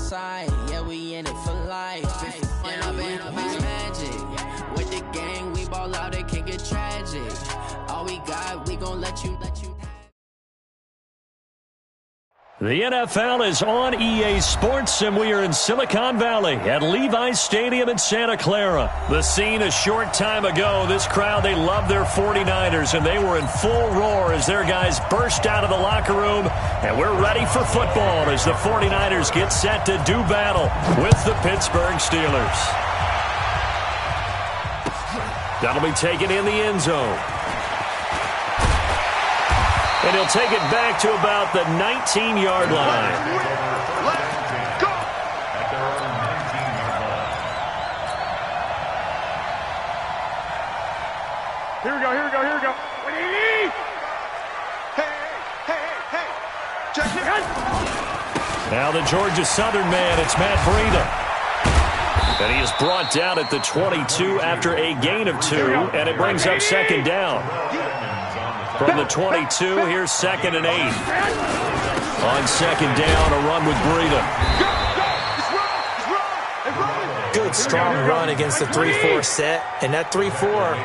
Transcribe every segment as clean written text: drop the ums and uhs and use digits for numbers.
side, yeah, we in it for life. And I've been magic. With the gang, we ball out, it can get tragic. All we got, we gon' let you. The NFL is on EA Sports, and we are in Silicon Valley at Levi's Stadium in Santa Clara. The scene a short time ago, this crowd, they love their 49ers, and they were in full roar as their guys burst out of the locker room, and we're ready for football as the 49ers get set to do battle with the Pittsburgh Steelers. That'll be taken in the end zone. And he'll take it back to about the 19-yard line. Let's go! At their own 19-yard line. Here we go. What do you need? Hey. Check it. Now the Georgia Southern man, it's Matt Breida. And he is brought down at the 22 after a gain of 2, and it brings up second down. From the 22, here's 2nd and 8. On second down, a run with Breida. Good, strong run against the 3-4 set. And that 3-4,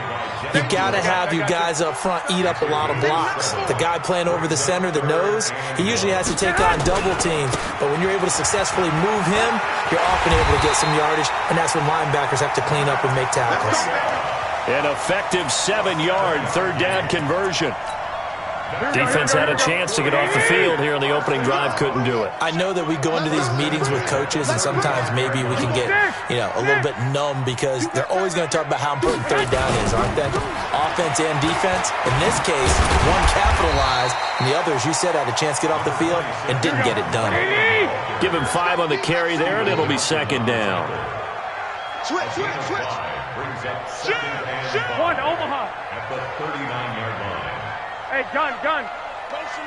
you got to have you guys up front eat up a lot of blocks. The guy playing over the center, the nose, he usually has to take on double teams. But when you're able to successfully move him, you're often able to get some yardage. And that's when linebackers have to clean up and make tackles. An effective 7-yard third down conversion. Defense had a chance to get off the field here on the opening drive, couldn't do it. I know that we go into these meetings with coaches, and sometimes maybe we can get, a little bit numb because they're always going to talk about how important third down is, aren't they? Offense and defense. In this case, one capitalized, and the other, as you said, had a chance to get off the field and didn't get it done. Give him 5 on the carry there, and it'll be second down. Switch. Brings up second and 5. One, Omaha. At the 39-yard line. Hey, gun. Motion.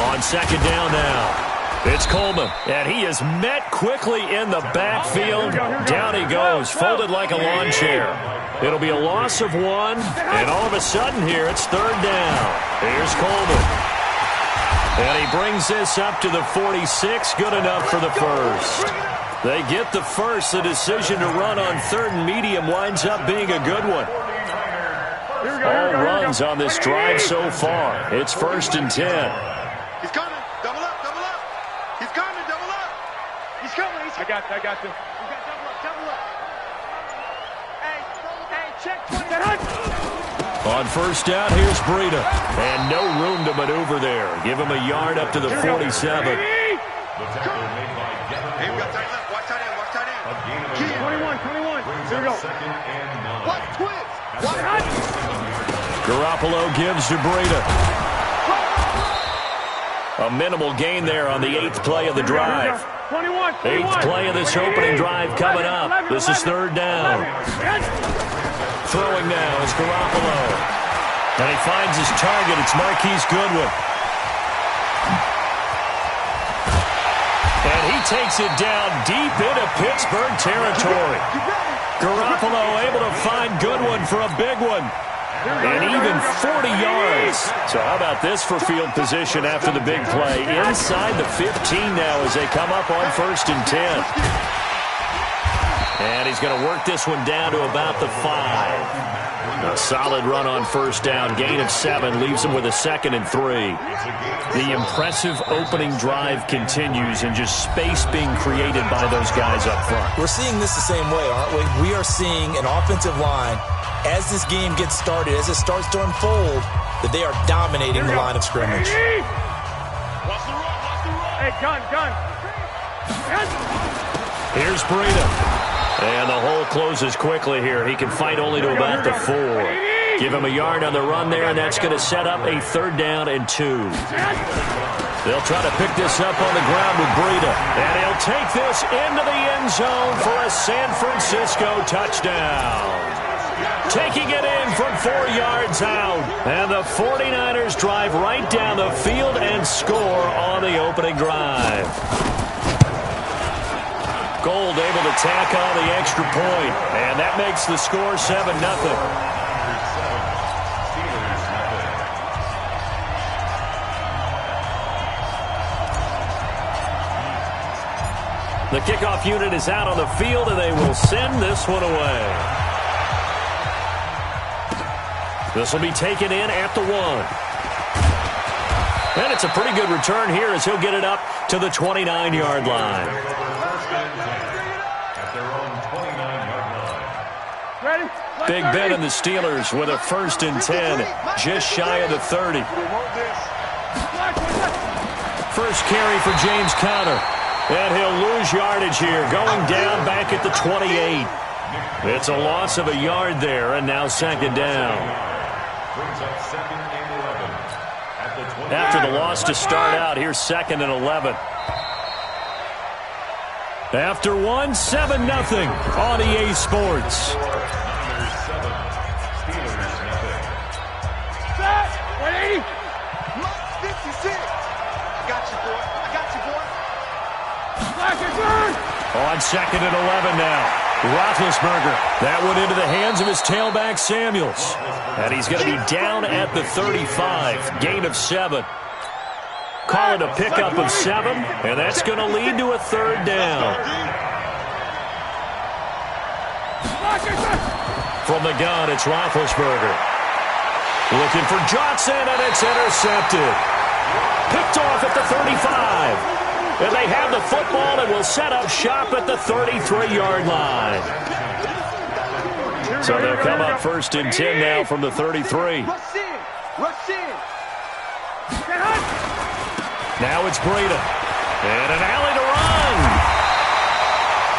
On second down now, it's Coleman, and he is met quickly in the backfield. Down he goes, folded like a lawn chair. It'll be a loss of 1, and all of a sudden here, it's third down. Here's Coleman. And he brings this up to the 46, good enough for the first. They get the first. The decision to run on third and medium winds up being a good one. All runs on this drive so far. It's 1st and 10. He's coming. Double up. He's coming. Double up. He's coming. I got you. We got double up. Hey, check 20. On first down, here's Breida. And no room to maneuver there. Give him a yard up to the 47. The tackle made by Gavin. Hey, we got tight end. Watch tight end. A gain of 21. Brings Here we up go. second and 9. Watch twins. Garoppolo gives to Breida. A minimal gain there on the 8th play of the drive. 21. 8th play of this opening drive coming up. This is third down. Throwing now is Garoppolo. And he finds his target. It's Marquise Goodwin. And he takes it down deep into Pittsburgh territory. Garoppolo able to find Goodwin for a big one. And even 40 yards. So how about this for field position after the big play? Inside the 15 now as they come up on 1st and 10. And he's going to work this one down to about the 5. A solid run on first down. Gain of 7 leaves him with a 2nd and 3. The impressive opening drive continues and just space being created by those guys up front. We're seeing this the same way, aren't we? We are seeing an offensive line, as this game gets started, as it starts to unfold, that they are dominating the line of scrimmage. Watch the run. Hey, gun. Here's Breida. And the hole closes quickly here. He can fight only to about the 4. Give him a yard on the run there, and that's going to set up a third down and 2. They'll try to pick this up on the ground with Breida. And he'll take this into the end zone for a San Francisco touchdown. Taking it in from 4 yards out. And the 49ers drive right down the field and score on the opening drive. Gold able to tack on the extra point, and that makes the score 7-0. The kickoff unit is out on the field, and they will send this one away. This will be taken in at the 1. And it's a pretty good return here as he'll get it up to the 29-yard line. Big Ben and the Steelers with a 1st and 10, just shy of the 30. First carry for James Conner. And he'll lose yardage here, going down back at the 28. It's a loss of a yard there, and now 2nd down. After the loss to start out, here's 2nd and 11. After 1, 7-0 on EA Sports. 180. 56. I got you, boy. On 2nd and 11 now. Roethlisberger. That one into the hands of his tailback, Samuels. And he's going to be down at the 35. Gain of 7. Call it a pickup of 7, and that's going to lead to a 3rd down. From the gun, it's Roethlisberger. Looking for Johnson, and it's intercepted. Picked off at the 35. And they have the football and will set up shop at the 33-yard line. So they'll come up 1st and 10 now from the 33. Now it's Breida. And an alley to run.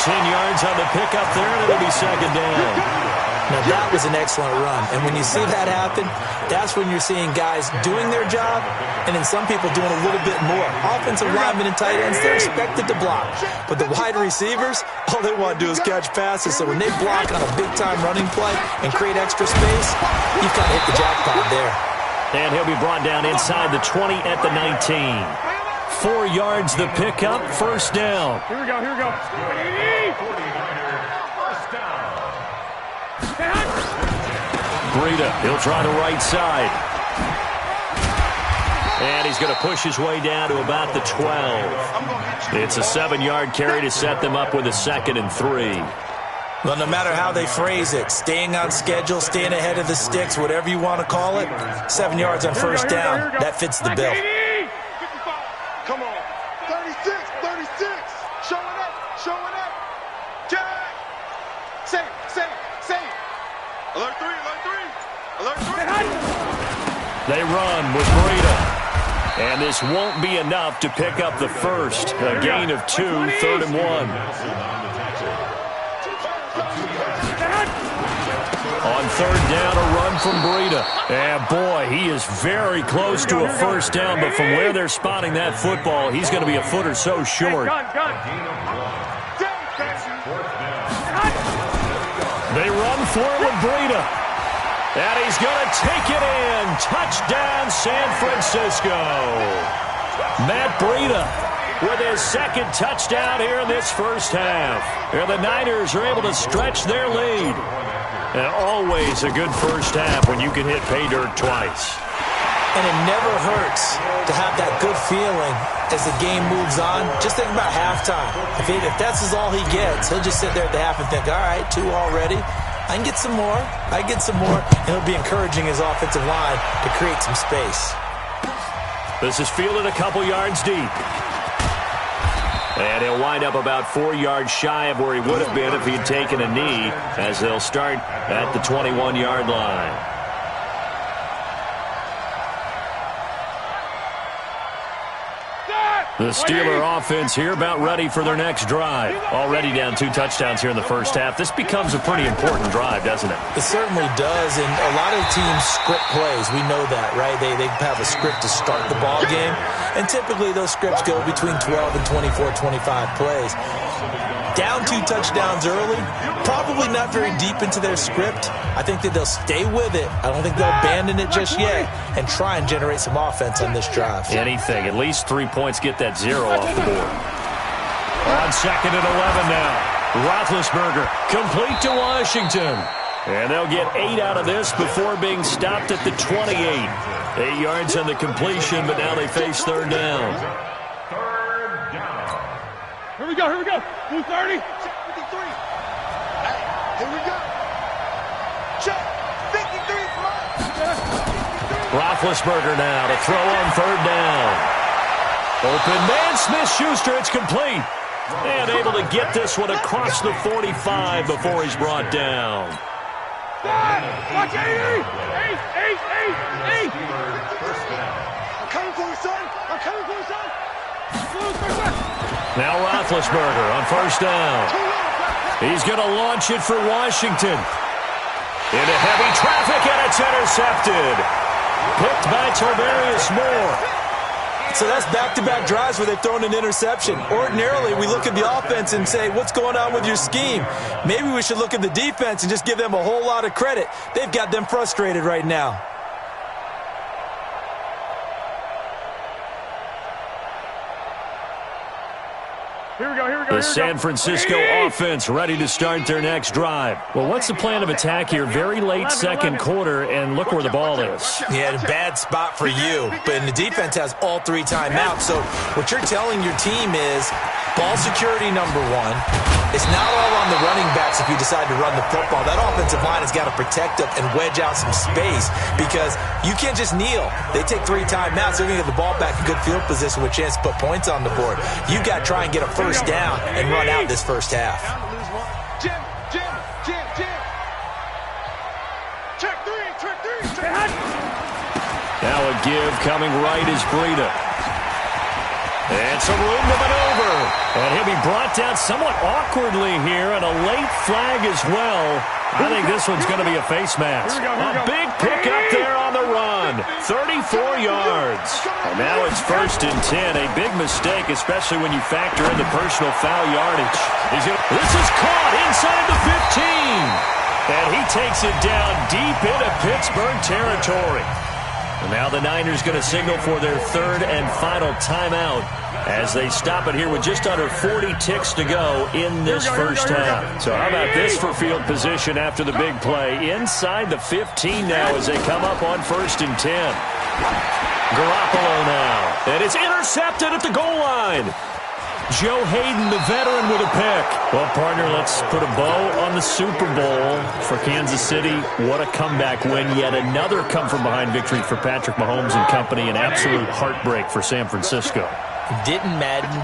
10 yards on the pickup there, and it'll be 2nd down. Now, that was an excellent run. And when you see that happen, that's when you're seeing guys doing their job and then some people doing a little bit more. Offensive linemen and tight ends, they're expected to block. But the wide receivers, all they want to do is catch passes. So when they block on a big-time running play and create extra space, you've kind of hit the jackpot there. And he'll be brought down inside the 20 at the 19. 4 yards the pickup, 1st down. Here we go. Breida, he'll try the right side. And he's going to push his way down to about the 12. It's a 7-yard carry to set them up with a 2nd and 3. Well, no matter how they phrase it, staying on schedule, staying ahead of the sticks, whatever you want to call it, 7 yards on 1st down, that fits the bill. Come on. 36. Showing up. Jack. Say. Alert 3. They run with Breida. And this won't be enough to pick up the 1st. A gain of 2, 3rd and 1. On 3rd down, a run from Breida. And boy, he is very close to a 1st down, but from where they're spotting that football, he's going to be a foot or so short. They run for it with Breida. And he's going to take it in. Touchdown, San Francisco. Matt Breida with his 2nd touchdown here in this 1st half. And the Niners are able to stretch their lead. And always a good 1st half when you can hit pay dirt twice. And it never hurts to have that good feeling as the game moves on. Just think about halftime. If that's all he gets, he'll just sit there at the half and think, all right, 2 already. I can get some more. And he'll be encouraging his offensive line to create some space. This is fielded a couple yards deep. And he'll wind up about 4 yards shy of where he would have been if he had taken a knee, as they'll start at the 21-yard line. The Steeler offense here about ready for their next drive. Already down 2 touchdowns here in the 1st half. This becomes a pretty important drive, doesn't it? It certainly does, and a lot of teams script plays. We know that, right? They have a script to start the ball game, and typically those scripts go between 12 and 24, 25 plays. Down 2 touchdowns early, probably not very deep into their script. I think that they'll stay with it. I don't think they'll abandon it just yet and try and generate some offense on this drive. Anything. At least 3 points, get that 0 off the board. On 2nd and 11 now. Roethlisberger complete to Washington. And they'll get 8 out of this before being stopped at the 28. 8 yards on the completion, but now they face 3rd down. Here we go, here we go. Blue 30, check 53. Hey, here we go. Check 53 Roethlisberger now to throw on third down. Open man, Smith-Schuster, it's complete. And able to get this one across the 45 before he's brought down. Watch 80! 8! I'm coming for you, son! I'm coming for you, son! Now Roethlisberger on first down. He's going to launch it for Washington. Into heavy traffic, and it's intercepted. Picked by Tavarius Moore. So that's back-to-back drives where they've thrown an interception. Ordinarily, we look at the offense and say, what's going on with your scheme? Maybe we should look at the defense and just give them a whole lot of credit. They've got them frustrated right now. Here we go. The San Francisco offense ready to start their next drive. Well, what's the plan of attack here? Very late second quarter, and look where the ball is. Yeah, a bad spot for you. But the defense has all 3 timeouts. So what you're telling your team is ball security number 1. It's not all on the running backs if you decide to run the football. That offensive line has got to protect them and wedge out some space because you can't just kneel. They take 3 timeouts. They're going to get the ball back in good field position with a chance to put points on the board. You got to try and get a first down and run out this first half. Jim. Check 3. Now a give coming right is Breida. And some room to maneuver. And he'll be brought down somewhat awkwardly here, and a late flag as well. I think this one's going to be a face mask. A big pickup there on the run. 34 yards. And now it's 1st and 10. A big mistake, especially when you factor in the personal foul yardage. This is caught inside the 15. And he takes it down deep into Pittsburgh territory. And now the Niners going to signal for their 3rd and final timeout as they stop it here with just under 40 ticks to go in this first half. So how about this for field position after the big play? Inside the 15 now as they come up on 1st and 10. Garoppolo now. And it's intercepted at the goal line. Joe Hayden, the veteran, with a pick. Well, partner, let's put a bow on the Super Bowl for Kansas City. What a comeback win. Yet another come-from-behind victory for Patrick Mahomes and company. An absolute heartbreak for San Francisco. Didn't Madden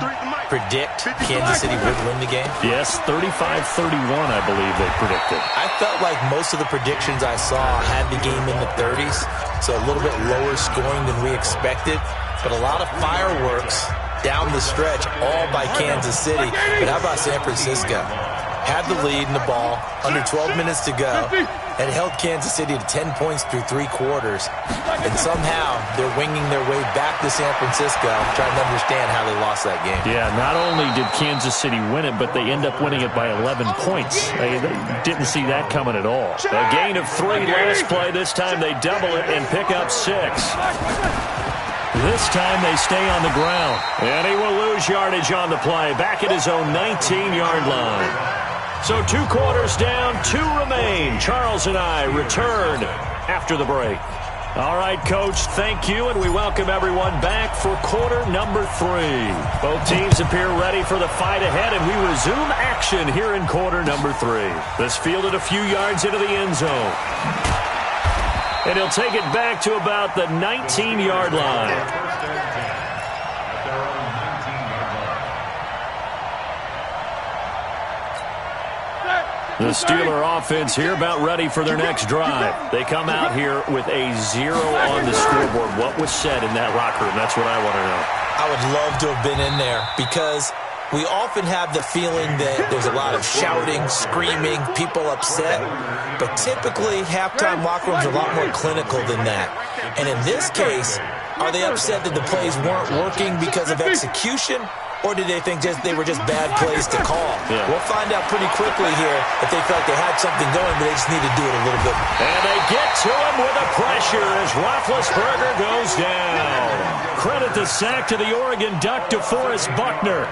predict Kansas City would win the game? Yes, 35-31, I believe they predicted. I felt like most of the predictions I saw had the game in the 30s, so a little bit lower scoring than we expected, but a lot of fireworks down the stretch, all by Kansas City. But how about San Francisco? Had the lead in the ball, under 12 minutes to go, and held Kansas City to 10 points through 3 quarters. And somehow they're winging their way back to San Francisco, trying to understand how they lost that game. Yeah, not only did Kansas City win it, but they end up winning it by 11 points. They didn't see that coming at all. A gain of 3 last play. This time they double it and pick up 6. This time they stay on the ground. And he will lose yardage on the play. Back at his own 19-yard line. So 2 quarters down, 2 remain. Charles and I return after the break. All right, Coach, thank you, and we welcome everyone back for quarter number 3. Both teams appear ready for the fight ahead, and we resume action here in quarter number 3. This fielded a few yards into the end zone. And he'll take it back to about the 19-yard line. The Steeler offense here about ready for their next drive. They come out here with a 0 on the scoreboard. What was said in that locker room? That's what I want to know. I would love to have been in there because we often have the feeling that there's a lot of shouting, screaming, people upset. But typically, halftime locker rooms are a lot more clinical than that. And in this case, are they upset that the plays weren't working because of execution? Or did they think they were just bad plays to call? Yeah. We'll find out pretty quickly here if they felt they had something going, but they just need to do it a little bit. And they get to him with the pressure as Roethlisberger goes down. Credit the sack to the Oregon Duck, DeForest Buckner.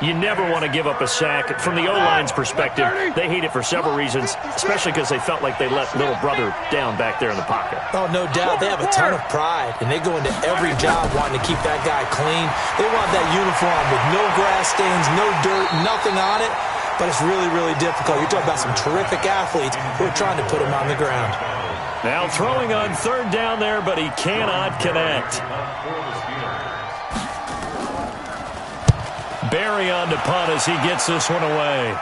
You never want to give up a sack. From the O-line's perspective, they hate it for several reasons, especially because they felt like they let little brother down back there in the pocket. Oh, no doubt. They have a ton of pride, and they go into every job wanting to keep that guy clean. They want that uniform with no grass stains, no dirt, nothing on it. But it's really, really difficult. You're talking about some terrific athletes who are trying to put him on the ground. Now throwing on third down there, but he cannot connect. Barry on to punt as he gets this one away.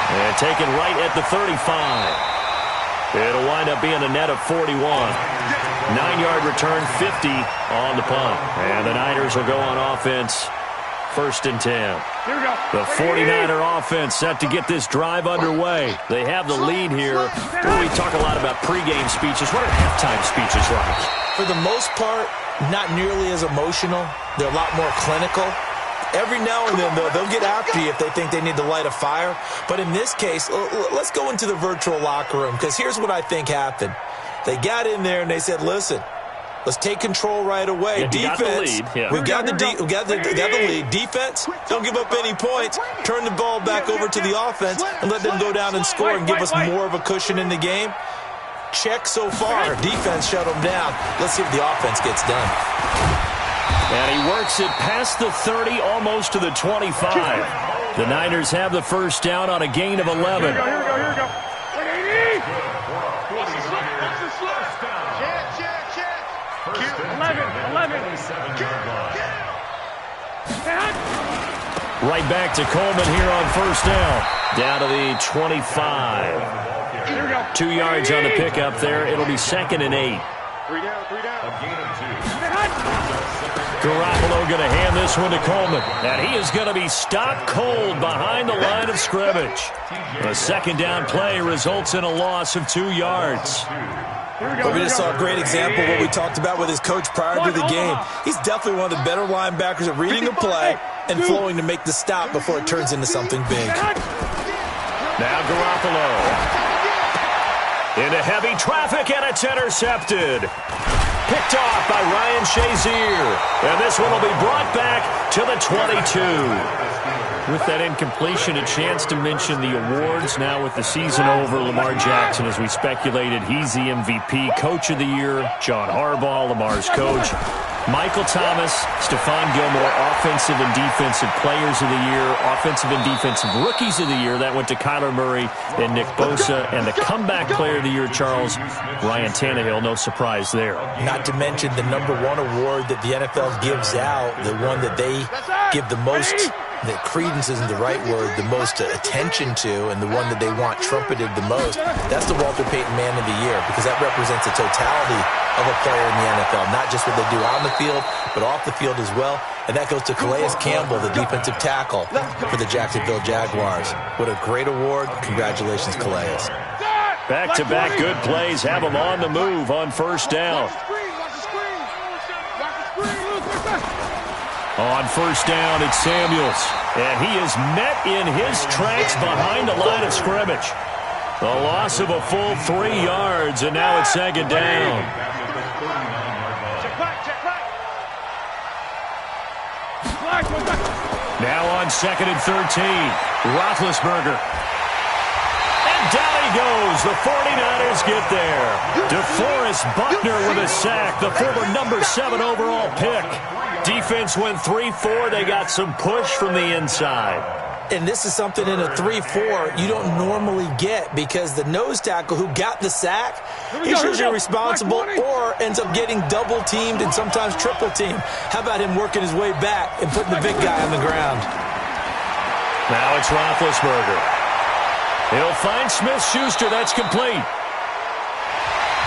And taken right at the 35. It'll wind up being a net of 41. 9-yard return, 50 on the punt. And the Niners will go on offense. 1st and 10. Here we go. The 49er offense set to get this drive underway. They have the lead here. We talk a lot about pregame speeches. What are halftime speeches like? For the most part, not nearly as emotional. They're a lot more clinical. Every now and then, though, they'll get after you if they think they need to light a fire. But in this case, let's go into the virtual locker room, because here's what I think happened. They got in there and they said, listen, let's take control right away. Yeah, Defense, we've got the lead. Defense, don't give up any points. Turn the ball back over to the offense and let them go down and score and give us more of a cushion in the game. Check so far. Defense shut them down. Let's see if the offense gets done. And he works it past the 30, almost to the 25. The Niners have the first down on a gain of 11. Here we go. 11. Right back to Coleman here on first down. Down to the 25. 2 yards on the pickup there. It'll be 2nd and 8. 3 down. A gain of 2. Garoppolo going to hand this one to Coleman. And he is going to be stopped cold behind the line of scrimmage. The 2nd down play results in a loss of 2 yards. But we just saw a great example of what we talked about with his coach prior to the game. He's definitely one of the better linebackers at reading a play and flowing to make the stop before it turns into something big. Now Garoppolo. Into heavy traffic, and it's intercepted. Picked off by Ryan Shazier. And this one will be brought back to the 22. With that incompletion, a chance to mention the awards. Now with the season over, Lamar Jackson, as we speculated, he's the MVP. Coach of the Year, John Harbaugh, Lamar's coach. Michael Thomas, Stephon Gilmore, Offensive and Defensive Players of the Year, Offensive and Defensive Rookies of the Year. That went to Kyler Murray and Nick Bosa. And the Comeback Player of the Year, Charles, Ryan Tannehill. No surprise there. Not to mention the #1 award that the NFL gives out, the one that they give the most, that credence isn't the right word, the most attention to, and the one that they want trumpeted the most. That's the Walter Payton Man of the Year, because that represents the totality of a player in the NFL, not just what they do on the field, but off the field as well. And that goes to Calais Campbell, the defensive tackle for the Jacksonville Jaguars. What a great award. Congratulations, Calais. Back-to-back good plays have them on the move on first down. On first down, it's Samuels. And he is met in his tracks behind the line of scrimmage. A loss of a full 3 yards, and now it's 2nd down. Now on 2nd and 13, Roethlisberger. And down he goes. The 49ers get there. DeForest Buckner with a sack, the former #7 overall pick. Defense went 3-4. They got some push from the inside. And this is something in a 3-4 you don't normally get, because the nose tackle who got the sack, he's usually responsible or ends up getting double-teamed and sometimes triple-teamed. How about him working his way back and putting the big guy on the ground? Now it's Roethlisberger. He'll find Smith-Schuster. That's complete.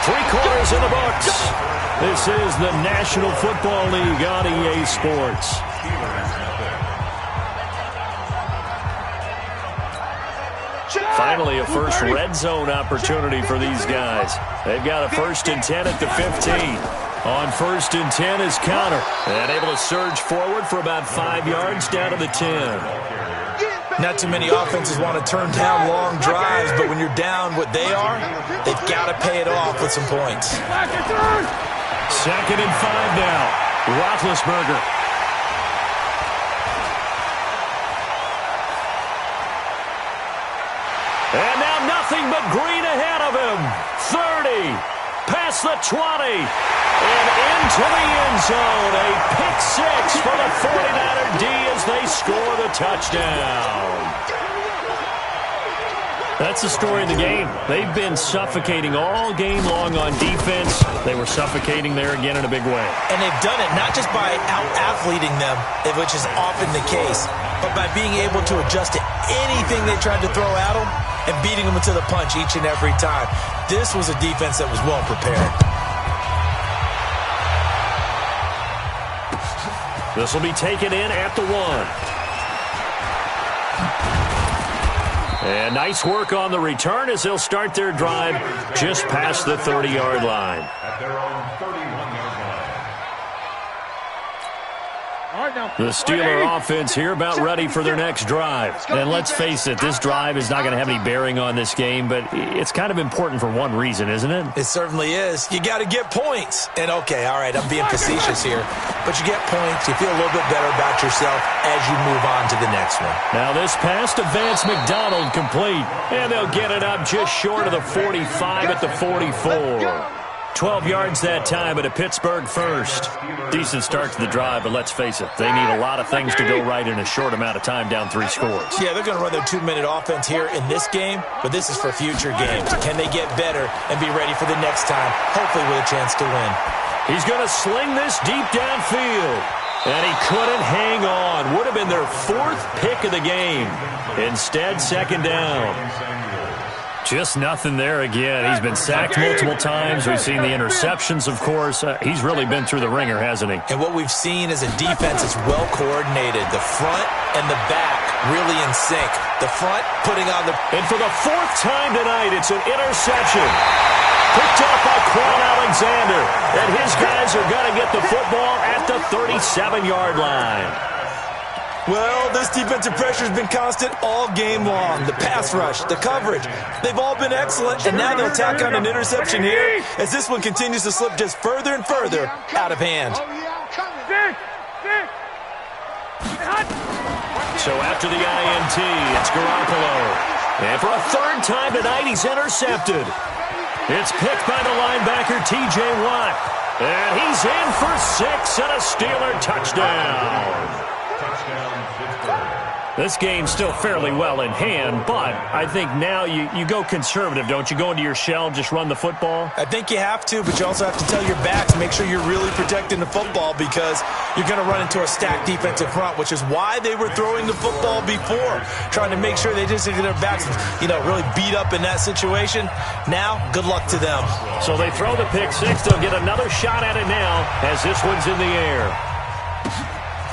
3 quarters in the books. This is the National Football League on EA Sports. Finally, a first red zone opportunity for these guys. They've got a 1st and 10 at the 15. On 1st and 10 is Connor. And able to surge forward for about 5 yards down to the 10. Not too many offenses want to turn down long drives, but when you're down what they are, they've got to pay it off with some points. 2nd and 5 now. Roethlisberger. nothing but green ahead of him. 30, past the 20, and into the end zone. A pick six for the 49er D as they score the touchdown. That's the story of the game. They've been suffocating all game long on defense. They were suffocating there again in a big way. And they've done it not just by out-athleting them, which is often the case, but by being able to adjust to anything they tried to throw at them and beating them to the punch each and every time. This was a defense that was well prepared. This will be taken in at the 1. And nice work on the return as they'll start their drive just past the 30-yard line. At their own 31-yard line. The Steeler offense here about ready for their next drive. And let's face it, this drive is not going to have any bearing on this game, but it's kind of important for one reason, isn't it? It certainly is. You got to get points. And okay, all right, I'm being facetious here, but you get points, you feel a little bit better about yourself as you move on to the next one. Now this pass to Vance McDonald complete, and they'll get it up just short of the 45 at the 44. 12 yards that time, but a Pittsburgh first. Decent start to the drive, but let's face it, they need a lot of things to go right in a short amount of time, down 3 scores. Yeah, they're going to run their 2-minute offense here in this game, but this is for future games. Can they get better and be ready for the next time, hopefully with a chance to win? He's going to sling this deep downfield, and he couldn't hang on. Would have been their 4th pick of the game. Instead, 2nd down. Just nothing there again. He's been sacked multiple times. We've seen the interceptions, of course. He's really been through the ringer, hasn't he? And what we've seen is a defense that's well coordinated. The front and the back really in sync. The front putting on the... And for the 4th time tonight, it's an interception. Picked up by Quan Alexander. And his guys are going to get the football at the 37-yard line. Well, this defensive pressure has been constant all game long. The pass rush, the coverage, they've all been excellent, and now they'll tack on an interception here as this one continues to slip just further and further out of hand. So after the INT, it's Garoppolo. And for a 3rd time tonight, he's intercepted. It's picked by the linebacker, T.J. Watt. And he's in for 6 and a Steeler touchdown. This game's still fairly well in hand, but I think now you go conservative, don't you? Go into your shell, just run the football? I think you have to, but you also have to tell your backs, make sure you're really protecting the football because you're going to run into a stacked defensive front, which is why they were throwing the football before, trying to make sure they just get their backs, really beat up in that situation. Now, good luck to them. So they throw the pick six. They'll get another shot at it now as this one's in the air.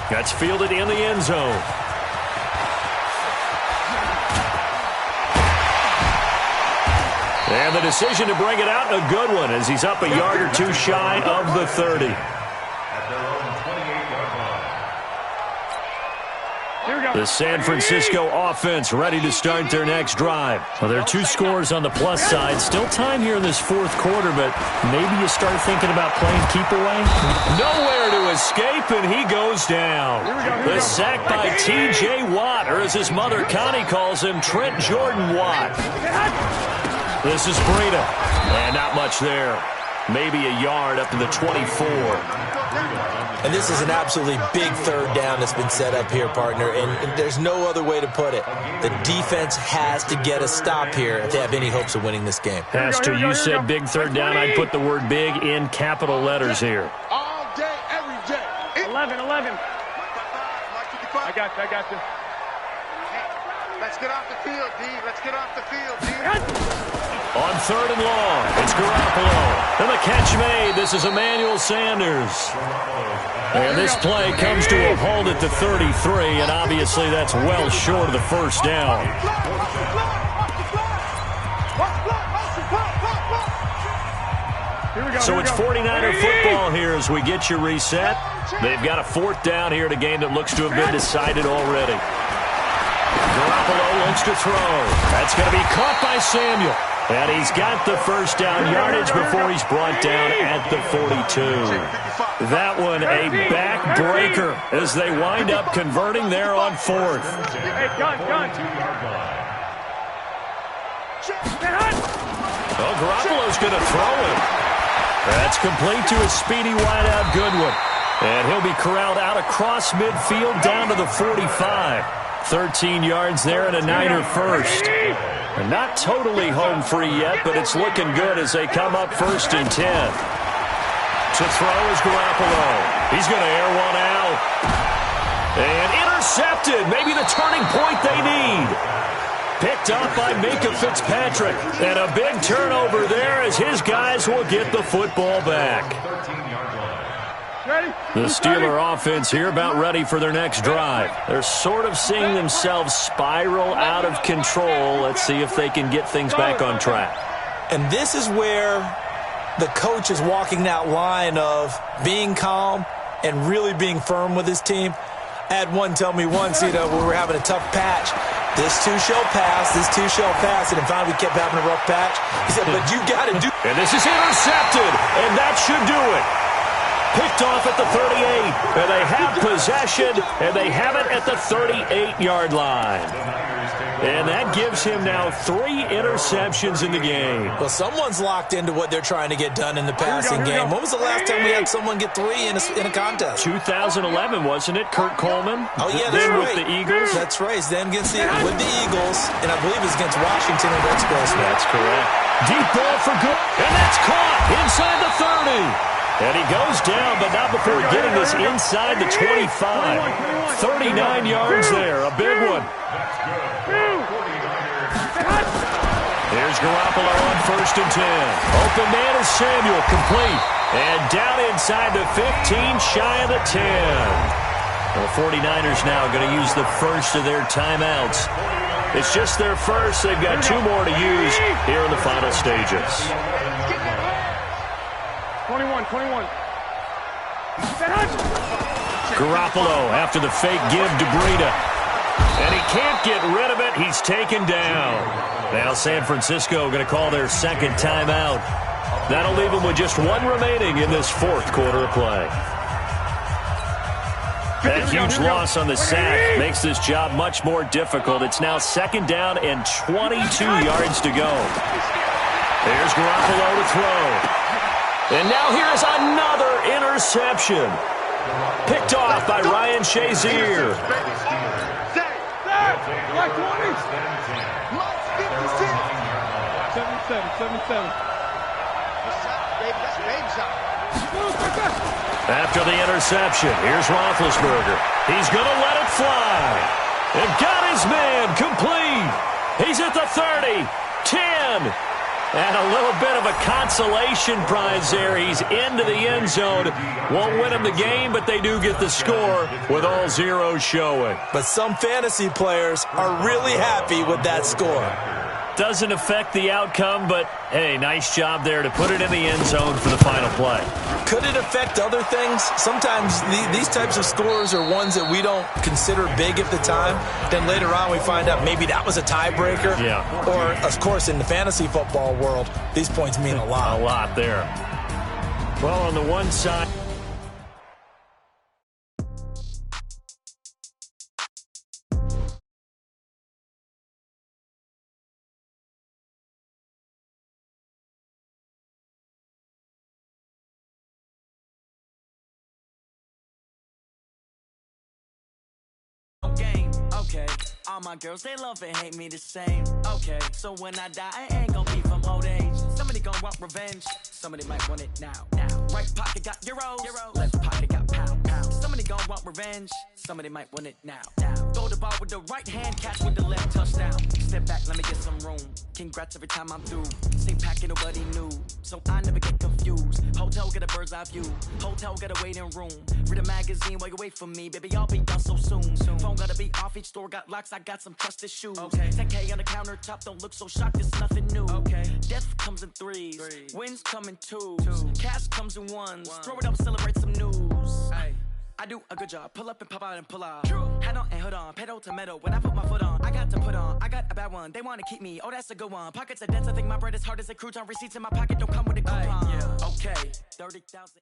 That's fielded in the end zone. And the decision to bring it out, a good one, as he's up a yard or 2 shy of the 30. The San Francisco offense ready to start their next drive. Well, there are 2 scores on the plus side. Still time here in this 4th quarter, but maybe you start thinking about playing keep away. Nowhere to escape, and he goes down. The sack by T.J. Watt, or as his mother Connie calls him, Trent Jordan Watt. This is Breida, and not much there. Maybe a yard up to the 24. And this is an absolutely big 3rd down that's been set up here, partner, and there's no other way to put it. The defense has to get a stop here if they have any hopes of winning this game. Has to. You said big 3rd down. I'd put the word big in capital letters here. All day, every day. 11. I got you. Let's get off the field, D. Let's get off the field, D. On 3rd and long, it's Garoppolo. And the catch made. This is Emmanuel Sanders. And this play comes to a halt at the 33, and obviously that's well short of the 1st down. So it's 49er football here as we get you reset. They've got a 4th down here in a game that looks to have been decided already. Garoppolo looks to throw. That's going to be caught by Samuel. And he's got the 1st down yardage before he's brought down at the 42. That one a backbreaker as they wind up converting there on 4th. Hey, gun. Oh, Garoppolo's going to throw it. That's complete to a speedy wideout Goodwin. And he'll be corralled out across midfield down to the 45. 13 yards there and a Niner first. And not totally home free yet, but it's looking good as they come up 1st and 10. To throw is Garoppolo. He's going to air one out. And intercepted. Maybe the turning point they need. Picked up by Minka Fitzpatrick. And a big turnover there as his guys will get the football back. The Steeler offense here about ready for their next drive. They're sort of seeing themselves spiral out of control. Let's see if they can get things back on track. And this is where the coach is walking that line of being calm and really being firm with his team. I had one tell me once, when we were having a tough patch, this too shall pass, this too shall pass, and finally we kept having a rough patch. He said, but you got to do. And this is intercepted, and that should do it. Picked off at the 38, and they have possession, and they have it at the 38-yard line. And that gives him now 3 interceptions in the game. Well, someone's locked into what they're trying to get done in the passing game. When was the last time we had someone get 3 in a contest? 2011, wasn't it? Kurt Coleman? Oh, yeah, that's then right. with the Eagles? That's right. Then with the Eagles, and I believe it's against Washington and Rex Grossman. That's correct. Deep ball for good, and that's caught inside the 30. And he goes down, but not before getting this inside the 25. 39 yards there, a big one. Here's Garoppolo on 1st and 10. Open man is Samuel, complete. And down inside the 15, shy of the 10. The 49ers now going to use the first of their timeouts. It's just their first. They've got 2 more to use here in the final stages. 21. Garoppolo after the fake give to Breida. And he can't get rid of it. He's taken down. Now San Francisco going to call their second timeout. That'll leave them with just 1 remaining in this 4th quarter of play. That huge loss on the sack makes this job much more difficult. It's now 2nd down and 22 yards to go. There's Garoppolo to throw. And now here is another interception. Picked off by Ryan Shazier. 77. After the interception, here's Roethlisberger. He's going to let it fly. And got his man complete. He's at the 30, 10. And a little bit of a consolation prize there. He's into the end zone. Won't win him the game, but they do get the score with all zeros showing. But some fantasy players are really happy with that score. Doesn't affect the outcome, but, hey, nice job there to put it in the end zone for the final play. Could it affect other things? Sometimes these types of scores are ones that we don't consider big at the time. Then later on we find out maybe that was a tiebreaker. Yeah. Or, of course, in the fantasy football world, these points mean a lot. A lot there. Well, on the one side... Okay, all my girls, they love and hate me the same. Okay, so when I die, I ain't gonna be from old age. Somebody gonna want revenge, somebody might want it now. Right pocket got euros, left pocket got pound. Somebody gonna want revenge, somebody might want it now. Throw the ball with the right hand, catch with the left, touchdown. Step back, let me get some room. Congrats every time I'm through. Same packet, nobody knew, so I never get confused. Hotel get a bird's eye view, hotel get a waiting room. Read a magazine while you wait for me, baby, I'll be done so soon. Phone gotta be off, each store got locks, I got some trusted shoes. 10K on the countertop, don't look so shocked, it's nothing new. Death comes in threes, wins come in twos. Cash comes in ones, throw it up, celebrate some news. I do a good job, pull up and pop out and pull out. Head on and hood on, pedal to metal, when I put my foot on, I got to put on, I got a bad one, they wanna keep me, oh that's a good one. Pockets are dense, I think my bread is hard as a crouton, receipts in my pocket don't come with a coupon. Okay, 30,000.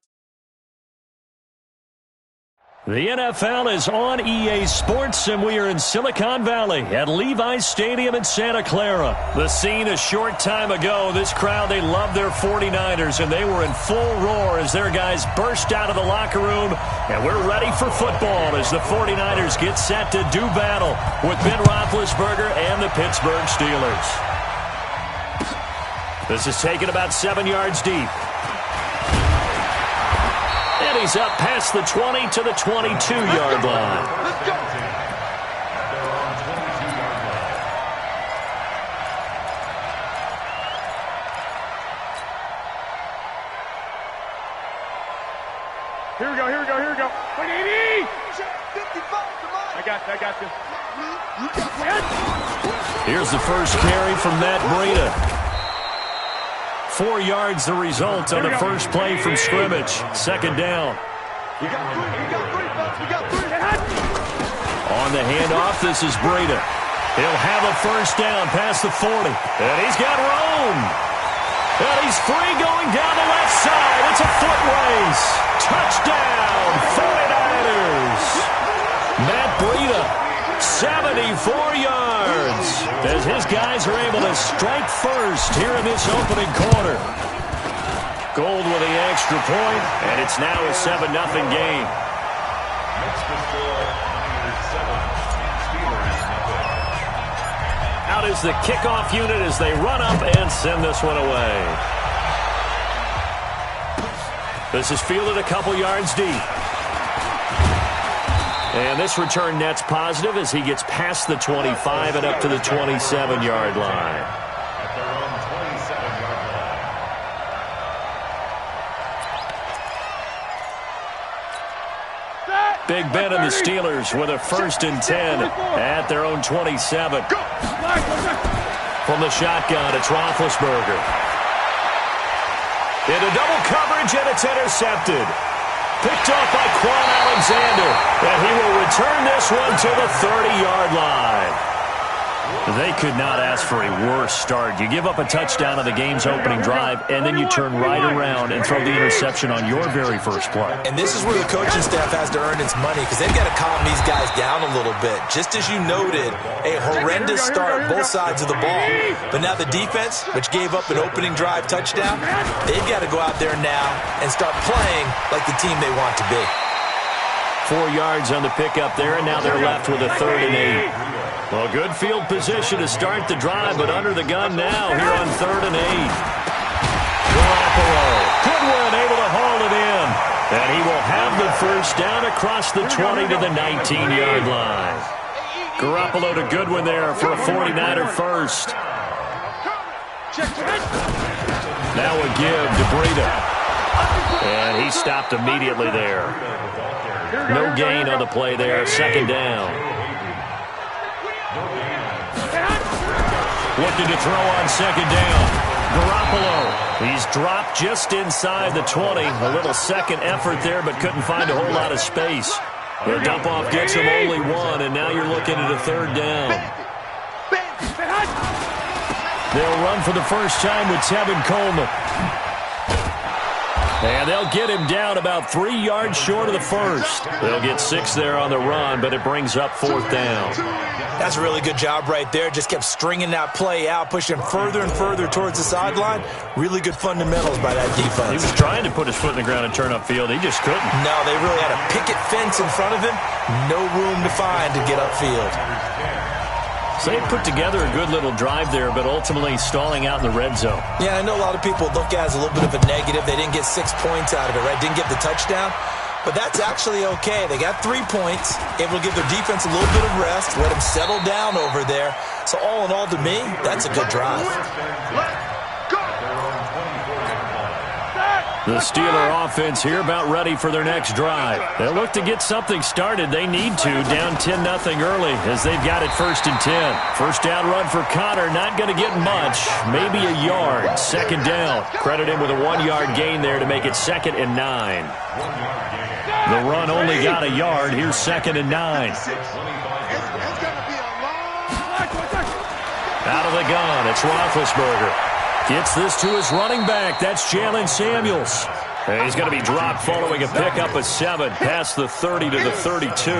The NFL is on EA Sports, and we are in Silicon Valley at Levi's Stadium in Santa Clara. The scene a short time ago. This crowd, they love their 49ers, and they were in full roar as their guys burst out of the locker room. And we're ready for football as the 49ers get set to do battle with Ben Roethlisberger and the Pittsburgh Steelers. This is taken about 7 yards deep. And he's up past the 20 to the 22-yard line. Let's go. Here we go, here we go, here we go. 180! 55, I got you. Here's the first carry from Matt Breida. 4 yards the result on the first play from scrimmage. Second down. We got three. On the handoff, this is Breida. He'll have a first down past the 40. And he's got room. And he's free going down the left side. It's a foot race. Touchdown, 49ers. Matt Breida, 74 yards, as his guys are able to strike first here in this opening quarter. Gold with the extra point, and it's now a 7-0 game. Out is the kickoff unit as they run up and send this one away. This is fielded a couple yards deep. And this return net's positive as he gets past the 25 and up to the 27-yard line. Big Ben and the Steelers with a 1st and 10 at their own 27. From the shotgun, it's Roethlisberger. Into double coverage, and it's intercepted. Picked off by Quan Alexander, and he will return this one to the 30-yard line. They could not ask for a worse start. You give up a touchdown on the game's opening drive, and then you turn right around and throw the interception on your very first play. And this is where the coaching staff has to earn its money because they've got to calm these guys down a little bit. Just as you noted, a horrendous start both sides of the ball. But now the defense, which gave up an opening drive touchdown, they've got to go out there now and start playing like the team they want to be. 4 yards on the pickup there, and now they're left with a 3rd and 8. Well, good field position to start the drive, but under the gun now here on 3rd and 8. Garoppolo, Goodwin able to haul it in, and he will have the first down across the 20 to the 19-yard line. Garoppolo to Goodwin there for a 49er first. Now a give to Breida, and he stopped immediately there. No gain on the play there, 2nd down. Looking to throw on 2nd down. Garoppolo, he's dropped just inside the 20. A little second effort there, but couldn't find a whole lot of space. The dump-off gets him only one, and now you're looking at a 3rd down. They'll run for the first time with Tevin Coleman. And they'll get him down about 3 yards short of the first. They'll get 6 there on the run, but it brings up 4th down. That's a really good job right there. Just kept stringing that play out, pushing further and further towards the sideline. Really good fundamentals by that defense. He was trying to put his foot in the ground and turn upfield. He just couldn't. No, they really had a picket fence in front of him. No room to find to get upfield. So they put together a good little drive there, but ultimately stalling out in the red zone. Yeah, I know a lot of people look at it as a little bit of a negative. They didn't get 6 points out of it, right? Didn't get the touchdown. But that's actually okay. They got 3 points. Able to give their defense a little bit of rest, let them settle down over there. So all in all, to me, that's a good drive. The Steeler offense here about ready for their next drive. They'll look to get something started. They need to, down 10-0 early as they've got it 1st and 10. First down run for Connor, not going to get much. Maybe a yard. 2nd down. Credit him with a 1-yard gain there to make it 2nd and 9. The run only got a yard. Here's 2nd and 9. Out of the gun, it's Roethlisberger. Gets this to his running back. That's Jalen Samuels. And he's going to be dropped following a pickup of 7 past the 30 to the 32.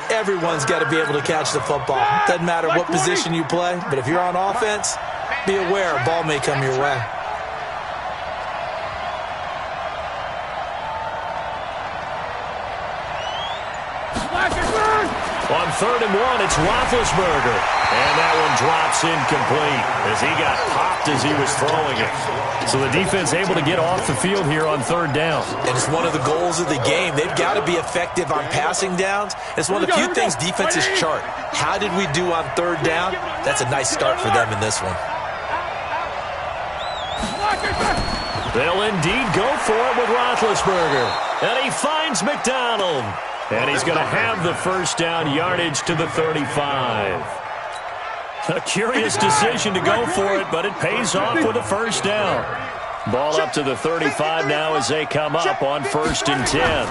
Everyone's got to be able to catch the football. Doesn't matter what position you play, but if you're on offense, be aware a ball may come your way. On 3rd and 1, it's Roethlisberger. And that one drops incomplete as he got popped as he was throwing it. So the defense able to get off the field here on 3rd down. And it's one of the goals of the game. They've got to be effective on passing downs. It's one of the few things defenses chart. How did we do on 3rd down? That's a nice start for them in this one. They'll indeed go for it with Roethlisberger. And he finds McDonald. And he's going to have the first down yardage to the 35. A curious decision to go for it, but it pays off with a first down. Ball up to the 35 now as they come up on 1st and 10.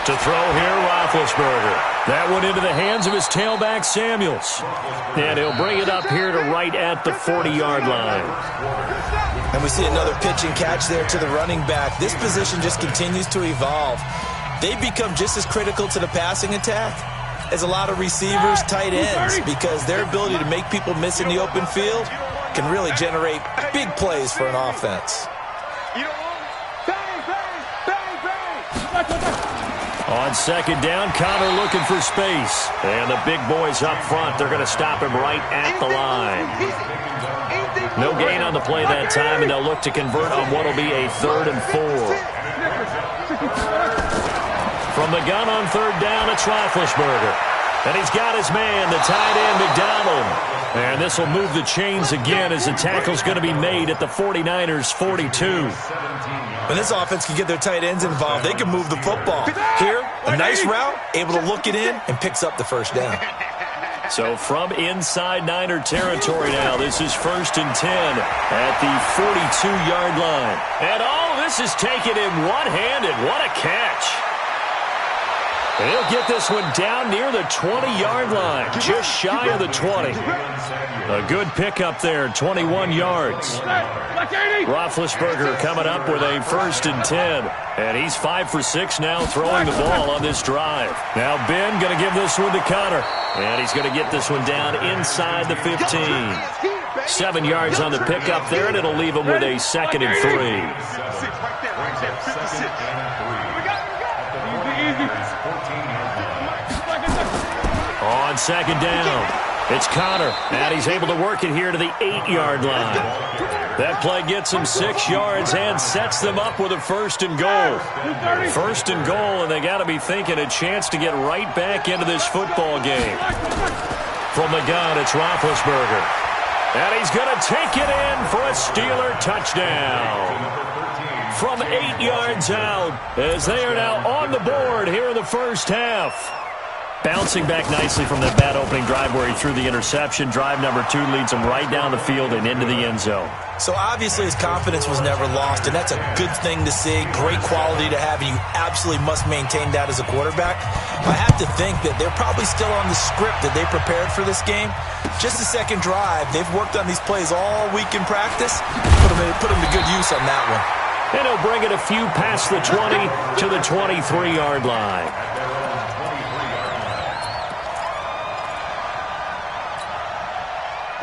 To throw here, Roethlisberger. That one into the hands of his tailback, Samuels. And he'll bring it up here to right at the 40-yard line. And we see another pitch and catch there to the running back. This position just continues to evolve. They become just as critical to the passing attack as a lot of receivers, tight ends, because their ability to make people miss in the open field can really generate big plays for an offense. On 2nd down, Connor looking for space. And the big boys up front, they're going to stop him right at the line. No gain on the play that time, and they'll look to convert on what will be a 3rd and 4. From the gun on 3rd down, it's Roethlisberger. And he's got his man, the tight end, McDonald. And this will move the chains again as the tackle's going to be made at the 49ers' 42. When this offense can get their tight ends involved, they can move the football. Here, a nice route, able to look it in, and picks up the first down. So from inside Niner territory now, this is 1st and 10 at the 42-yard line. And all this is taken in one-handed. What a catch. And he'll get this one down near the 20-yard line, just shy of the 20. A good pickup there, 21 yards. Roethlisberger coming up with a 1st and 10. And he's 5 for 6 now throwing the ball on this drive. Now Ben going to give this one to Connor. And he's going to get this one down inside the 15. 7 yards on the pickup there, and it'll leave him with a 2nd and 3. On 2nd down, it's Connor, and he's able to work it here to the 8-yard line. That play gets him 6 yards and sets them up with a 1st and goal. 1st and goal, and they got to be thinking a chance to get right back into this football game. From the gun, it's Roethlisberger. And he's going to take it in for a Steeler touchdown. From 8 yards out, as they are now on the board here in the first half. Bouncing back nicely from that bad opening drive where he threw the interception. Drive number 2 leads him right down the field and into the end zone. So obviously his confidence was never lost, and that's a good thing to see. Great quality to have, and you absolutely must maintain that as a quarterback. I have to think that they're probably still on the script that they prepared for this game. Just the second drive, they've worked on these plays all week in practice. Put them to good use on that one. And he'll bring it a few past the 20 to the 23-yard line.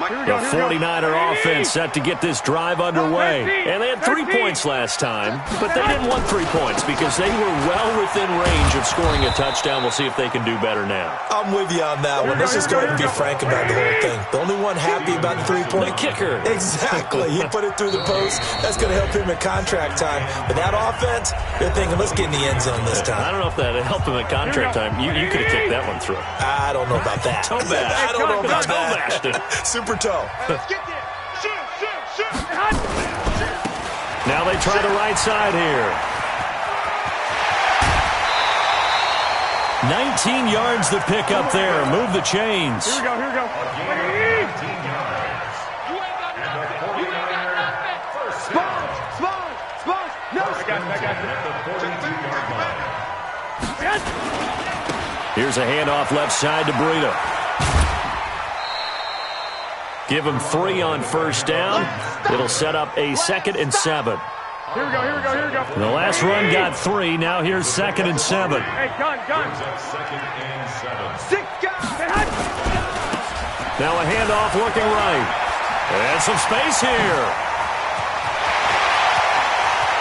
The 49er offense set to get this drive underway. And they had 3 points last time, but they didn't want 3 points because they were well within range of scoring a touchdown. We'll see if they can do better now. I'm with you on that one. Let's just go ahead and be frank about the whole thing. The only one happy about the 3-point... The kicker. Exactly. He put it through the post. That's going to help him at contract time. But that offense, they're thinking, let's get in the end zone this time. I don't know if that helped him at contract time. You could have kicked that one through. I don't know about that. Toe bash. I don't know about Toe bashed it. Super toe. Let's get there. Shoot. Now they try the right side here. 19 yards the pick up there. Move the chains. Here we go. Spons. No. I got it. Here's a handoff left side to Breida. Give him 3 on first down. It'll set up a 2nd and 7. Here we go, here we go, here we go. The last run got 3. Now here's 2nd and 7. Hey, gun. Second and 7. 6 guys. Now a handoff looking right. And some space here.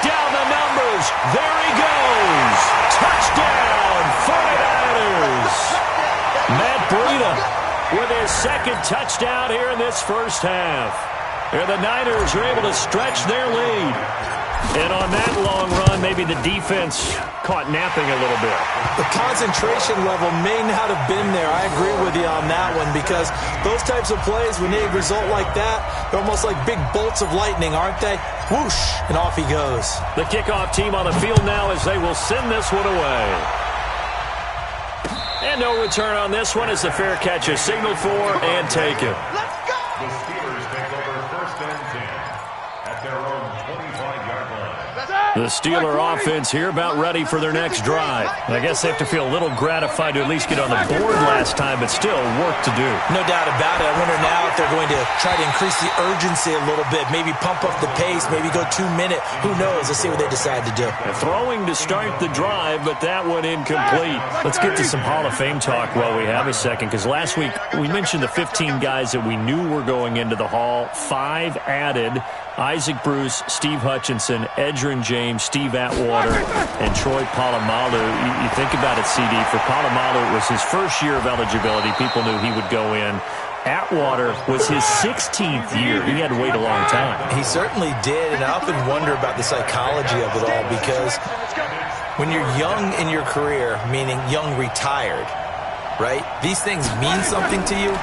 Down the numbers. There he goes. Touchdown, 49ers. Matt Breida with his 2nd touchdown here in this first half. And the Niners are able to stretch their lead. And on that long run, maybe the defense caught napping a little bit. The concentration level may not have been there. I agree with you on that one, because those types of plays, when they result like that, they're almost like big bolts of lightning, aren't they? Whoosh, and off he goes. The kickoff team on the field now as they will send this one away. And no return on this one as the fair catch is signaled for and taken. Let's go! The Steelers take over 1st and 10 at their own 25-yard line. The Steeler offense here about ready for their next drive. I guess they have to feel a little gratified to at least get on the board last time, but still work to do. No doubt about it. I wonder now if they're going to try to increase the urgency a little bit, maybe pump up the pace, maybe go 2-minute. Who knows? Let's see what they decide to do. Throwing to start the drive, but that one incomplete. Let's get to some Hall of Fame talk while we have a second, because last week we mentioned the 15 guys that we knew were going into the Hall. 5 added. Isaac Bruce, Steve Hutchinson, Edgerrin James, Steve Atwater, and Troy Polamalu. You think about it, CD. For Polamalu, it was his first year of eligibility. People knew he would go in. Atwater was his 16th year. He had to wait a long time. He certainly did, and I often wonder about the psychology of it all, because when you're young in your career, meaning young retired, right, these things mean something to you.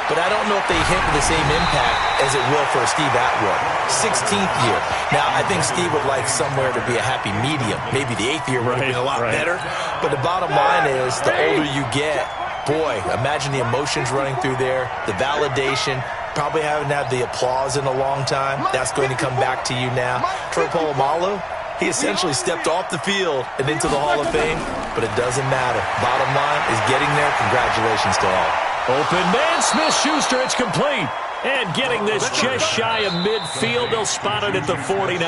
But I don't know if they hit with the same impact as it will for Steve Atwater. 16th year. Now, I think Steve would like somewhere to be a happy medium. Maybe the 8th year would have been a lot better. But the bottom line is, the older you get, boy, imagine the emotions running through there, the validation, probably haven't had the applause in a long time. That's going to come back to you now. Troy Polamalu, he essentially stepped off the field and into the Hall of Fame, but it doesn't matter. Bottom line is getting there. Congratulations to all. Open man, Smith-Schuster, it's complete. And getting this just shy of midfield, they'll spot it at the 49.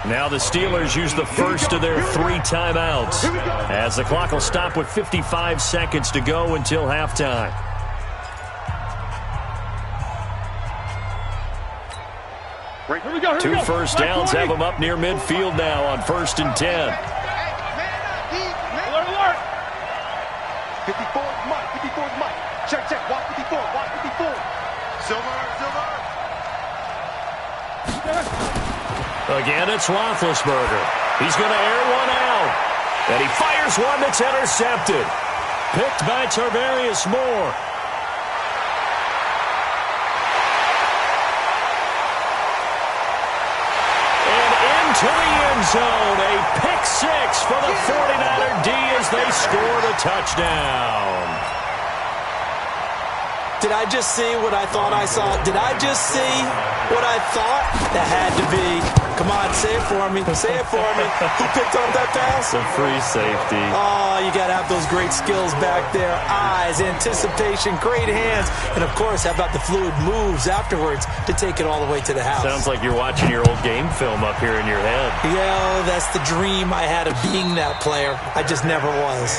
Now the Steelers use the first of their 3 timeouts, as the clock will stop with 55 seconds to go until halftime. Two first downs have them up near midfield now on 1st and 10. 54's Mike. 54's Mike. Check. Watch 54. Watch 54. Silver. Again, it's Roethlisberger. He's going to air one out. And he fires one that's intercepted. Picked by Tarvarius Moore. And into the end zone. A pick 6 for the 49er D as they scored a touchdown. Did I just see what I thought I saw? Did I just see what I thought? That had to be. Come on, say it for me. Say it for me. Who picked up that pass? The free safety. Oh, you got to have those great skills back there. Eyes, anticipation, great hands. And, of course, how about the fluid moves afterwards to take it all the way to the house? Sounds like you're watching your old game film up here in your head. Yeah, that's the dream I had of being that player. I just never was.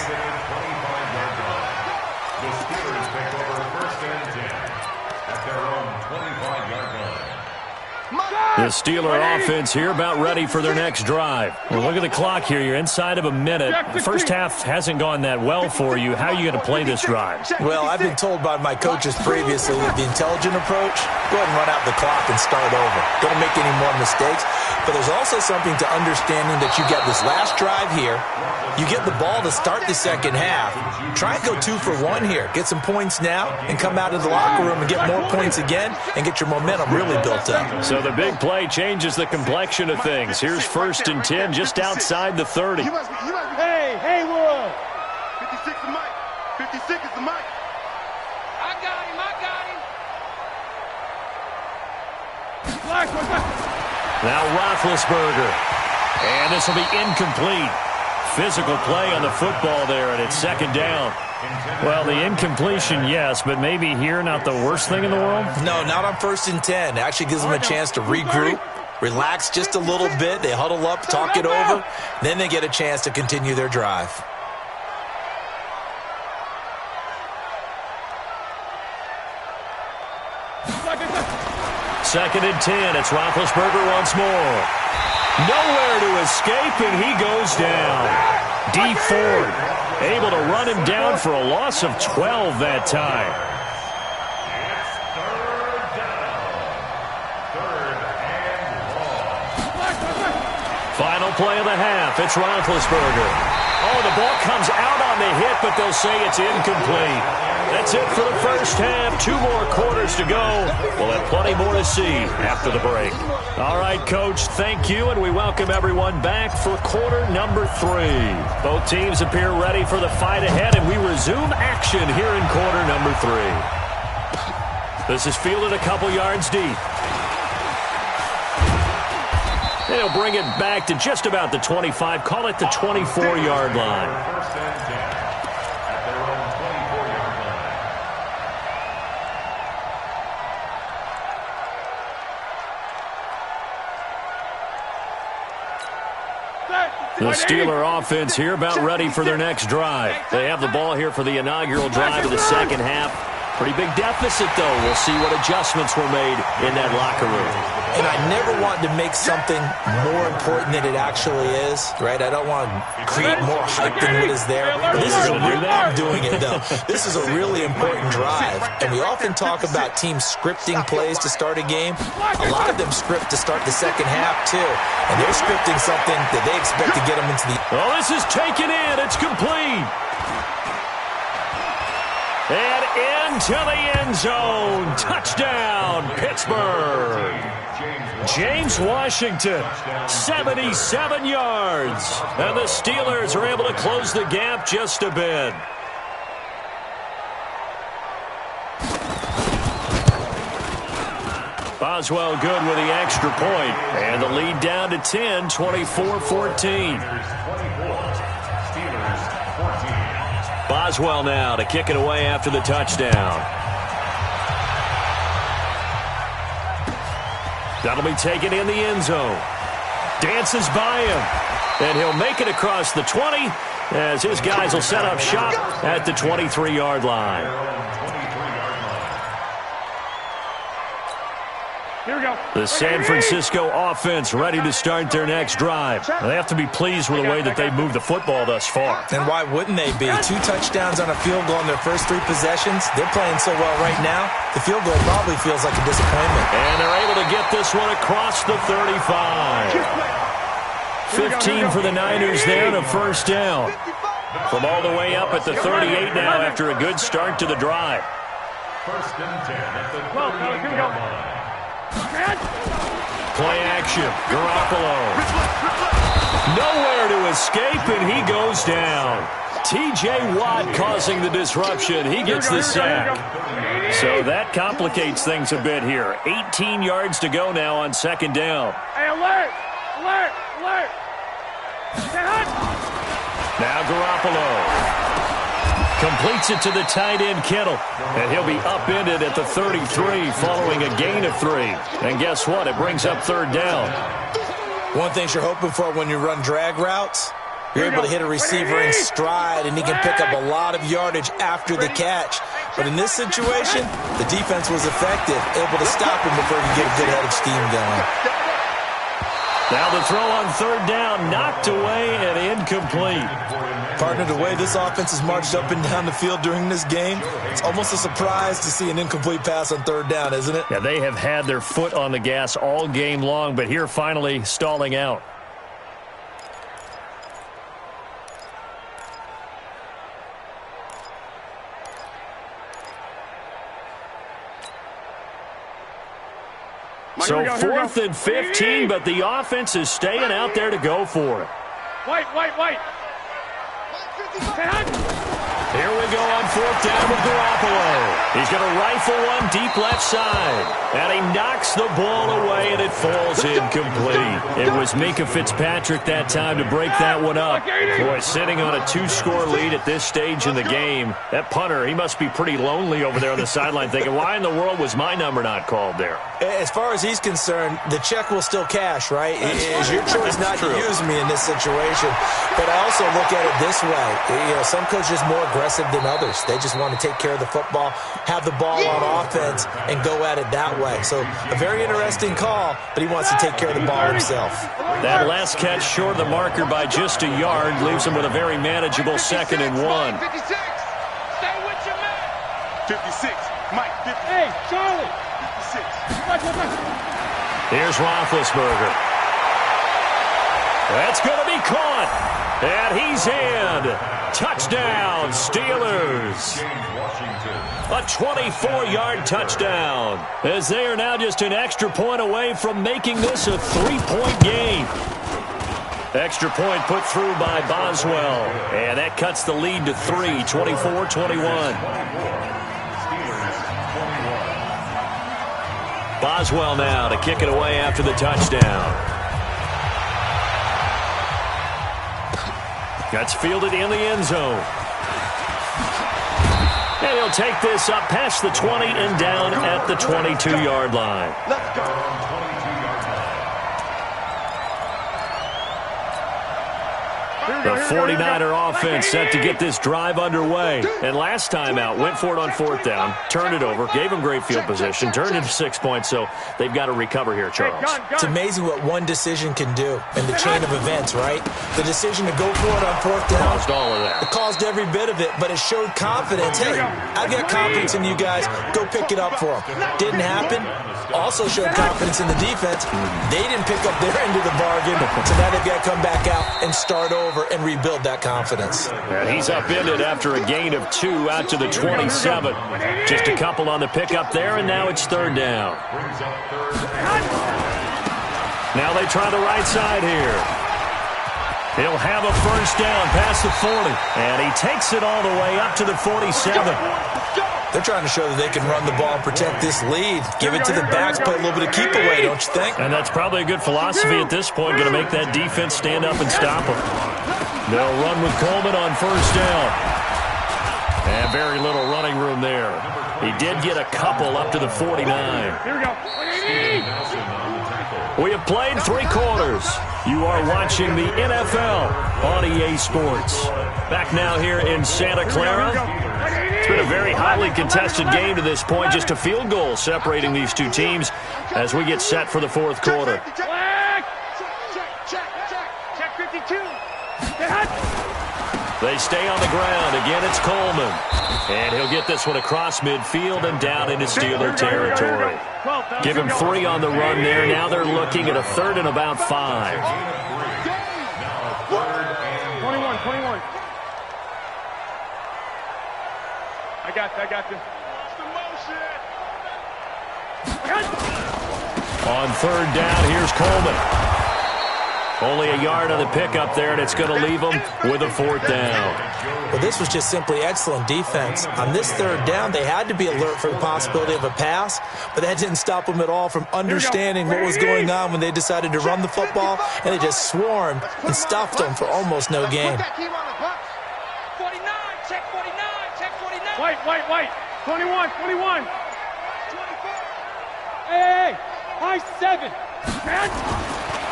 The Steeler offense here about ready for their next drive. Well, look at the clock here. You're inside of a minute. The first half hasn't gone that well for you. How are you going to play this drive? Well, I've been told by my coaches previously that the intelligent approach, go ahead and run out the clock and start over. Don't make any more mistakes. But there's also something to understanding that you get this last drive here. You get the ball to start the second half. Try and go 2 for 1 here. Get some points now and come out of the locker room and get more points again and get your momentum really built up. So the big play changes the complexion of things. Here's 1st and 10 just outside the 30. Hey, Wood. 56 is Mike. 56 is the Mike. I got him. Now Roethlisberger. And this will be incomplete. Physical play on the football there, and it's 2nd down. Well, the incompletion, yes, but maybe here not the worst thing in the world? No, not on 1st and 10. It actually gives them a chance to regroup, relax just a little bit. They huddle up, talk it over. Then they get a chance to continue their drive. Second and 10. It's Roethlisberger once more. Nowhere to escape, and he goes down. D. Ford able to run him down for a loss of 12 that time. Final play of the half. It's Roethlisberger. Oh, the ball comes out on the hit, but they'll say it's incomplete. That's it for the first half. 2 more quarters to go. We'll have plenty more to see after the break. All right, Coach, thank you, and we welcome everyone back for quarter number 3. Both teams appear ready for the fight ahead, and we resume action here in quarter number 3. This is fielded a couple yards deep. They'll bring it back to just about the 25, call it the 24-yard line. The Steeler offense here about ready for their next drive. They have the ball here for the inaugural drive of the second half. Pretty big deficit, though. We'll see what adjustments were made in that locker room. And I never want to make something more important than it actually is, right? I don't want to create more hype than what is there. But this is I'm doing it, though. This is a really important drive. And we often talk about teams scripting plays to start a game. A lot of them script to start the second half, too. And they're scripting something that they expect to get them into the... Oh, this is taken in. It's complete. And into the end zone. Touchdown, Pittsburgh. James Washington, 77 yards. And the Steelers are able to close the gap just a bit. Boswell good with the extra point. And the lead down to 10, 24-14. Boswell now to kick it away after the touchdown. That'll be taken in the end zone. Dances by him. And he'll make it across the 20 as his guys will set up shop at the 23-yard line. Here we go. The San Francisco offense ready to start their next drive. They have to be pleased with the way that they've moved the football thus far. And why wouldn't they be? 2 touchdowns on a field goal in their first 3 possessions. They're playing so well right now, the field goal probably feels like a disappointment. And they're able to get this one across the 35. 15 for the Niners there and a first down. From all the way up at the 38 now after a good start to the drive. First and 10 at the 38 yard line. Play action. Garoppolo. Nowhere to escape, and he goes down. T.J. Watt causing the disruption. He gets the sack. So that complicates things a bit here. 18 yards to go now on second down. Hey, alert! Alert! Alert! Now Garoppolo. Completes it to the tight end, Kittle. And he'll be upended at the 33 following a gain of 3. And guess what? It brings up third down. One thing you're hoping for when you run drag routes, you're able to hit a receiver in stride, and he can pick up a lot of yardage after the catch. But in this situation, the defense was effective, able to stop him before he could get a good head of steam going. Now the throw on third down, knocked away and incomplete. Partner, the way this offense has marched up and down the field during this game, it's almost a surprise to see an incomplete pass on third down, isn't it? Yeah, they have had their foot on the gas all game long, but here finally stalling out. So 4th and 15, but the offense is staying out there to go for it. White. Here we go on fourth down with Garoppolo. He's going to rifle one deep left side. And he knocks the ball away, and it falls incomplete. It was Minka Fitzpatrick that time to break that one up. Boy, sitting on a 2-score lead at this stage in the game. That punter, he must be pretty lonely over there on the sideline thinking, why in the world was my number not called there? As far as he's concerned, the check will still cash, right? It is your choice not to use me in this situation. But I also look at it this way. You know, some coaches are more aggressive than others. They just want to take care of the football, have the ball on offense, and go at it that way. So a very interesting call, but he wants to take care of the ball himself. That last catch short of the marker by just a yard leaves him with a very manageable 2nd and 1. 56. Stay with your man. 56. Mike, 56. Hey, Charlie. 56. Here's Roethlisberger. That's going to be caught. And he's in. Touchdown, Steelers. A 24-yard touchdown. As they are now just an extra point away from making this a 3-point game. Extra point put through by Boswell. And that cuts the lead to 3, 24-21. Boswell now to kick it away after the touchdown. That's fielded in the end zone. And he'll take this up past the 20 and down at the 22-yard line. Let's go. The 49er offense set to get this drive underway. And last time out, went for it on fourth down, turned it over, gave them great field position, turned it to 6 points, so they've got to recover here, Charles. It's amazing what one decision can do in the chain of events, right? The decision to go for it on fourth down. Caused all of that. It caused every bit of it, but it showed confidence. Hey, I've got confidence in you guys. Go pick it up for them. Didn't happen. Also showed confidence in the defense. They didn't pick up their end of the bargain, so now they've got to come back out and start over and rebuild that confidence. And he's upended after a gain of 2 out to the 27. Just a couple on the pickup there, and now it's third down. Now they try the right side here. He'll have a first down past the 40, and he takes it all the way up to the 47. They're trying to show that they can run the ball and protect this lead. Give it to the backs, play a little bit of keep away, don't you think? And that's probably a good philosophy at this point, going to make that defense stand up and stop them. They'll run with Coleman on first down. And very little running room there. He did get a couple up to the 49. Here we go. We have played 3 quarters. You are watching the NFL on EA Sports. Back now here in Santa Clara. It's been a very hotly contested game to this point. Just a field goal separating these two teams as we get set for the fourth quarter. Check 52. They stay on the ground. Again, it's Coleman. And he'll get this one across midfield and down into Steeler territory. Give him 3 on the run there. Now they're looking at a 3rd and about 5. 21. I got you. On 3rd down, here's Coleman. Only a yard on the pickup there, and it's going to leave them with a 4th down. Well, this was just simply excellent defense. On this 3rd down, they had to be alert for the possibility of a pass, but that didn't stop them at all from understanding what was going on when they decided to run the football, and they just swarmed and stuffed them for almost no gain. 49, check 49. White. 21. 24. Hey, high 7.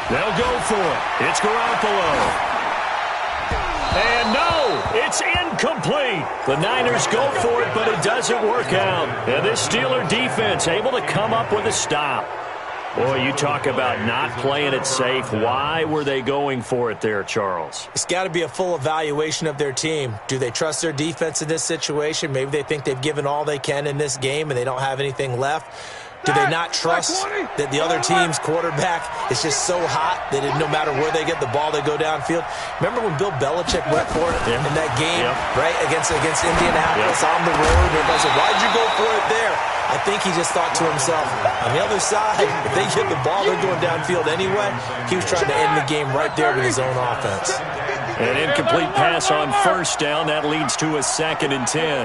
They'll go for it. It's Garoppolo. And no, it's incomplete. The Niners go for it, but it doesn't work out. And this Steeler defense able to come up with a stop. Boy, you talk about not playing it safe. Why were they going for it there, Charles? It's got to be a full evaluation of their team. Do they trust their defense in this situation? Maybe they think they've given all they can in this game and they don't have anything left. Do they not trust that the other team's quarterback is just so hot that no matter where they get the ball, they go downfield? Remember when Bill Belichick went for it in that game, right, against Indianapolis on the road? Everybody said, why'd you go for it there? I think he just thought to himself, on the other side, if they get the ball, they're going downfield anyway. He was trying to end the game right there with his own offense. An incomplete pass on first down. That leads to a 2nd and 10.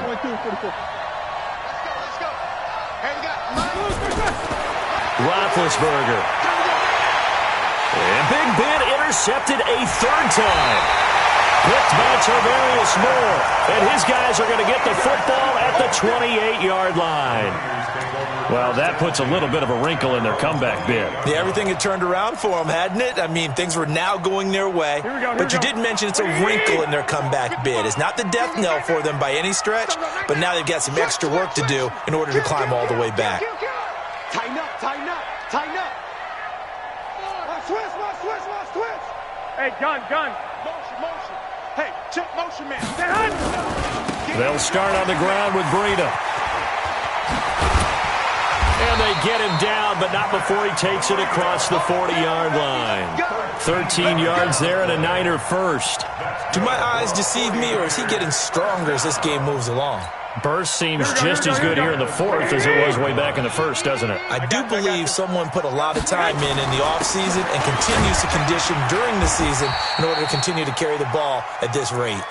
Roethlisberger. And Big Ben intercepted a 3rd time. Picked by Tarvarius Moore. And his guys are going to get the football at the 28-yard line. Well, that puts a little bit of a wrinkle in their comeback bid. Yeah, everything had turned around for them, hadn't it? I mean, things were now going their way. But you did mention it's a wrinkle in their comeback bid. It's not the death knell for them by any stretch, but now they've got some extra work to do in order to climb all the way back. Tighten up, tighten up, tighten up. Switch. Hey, gun. Motion. Hey, check motion, man. They'll start on the ground with Breida. And they get him down, but not before he takes it across the 40-yard line. 13 yards there and a Niner first. Do my eyes deceive me, or is he getting stronger as this game moves along? Burst seems just as good here in the 4th as it was way back in the 1st, doesn't it? I do believe someone put a lot of time in the offseason and continues to condition during the season in order to continue to carry the ball at this rate.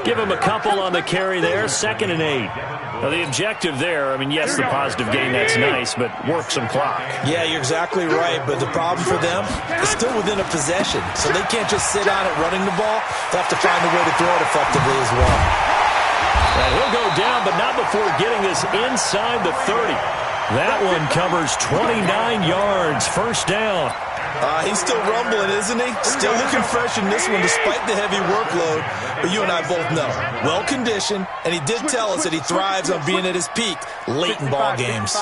Give him a couple on the carry there, 2nd and 8. Now, the objective there, I mean, yes, the positive gain, that's nice, but work some clock. Yeah, you're exactly right, but the problem for them is still within a possession, so they can't just sit on it running the ball. They'll have to find a way to throw it effectively as well. And he'll go down, but not before getting this inside the 30. That one covers 29 yards, 1st down. He's still rumbling, isn't he? Still looking fresh in this one despite the heavy workload. But you and I both know, well-conditioned, and he did tell us that he thrives on being at his peak late in ball games.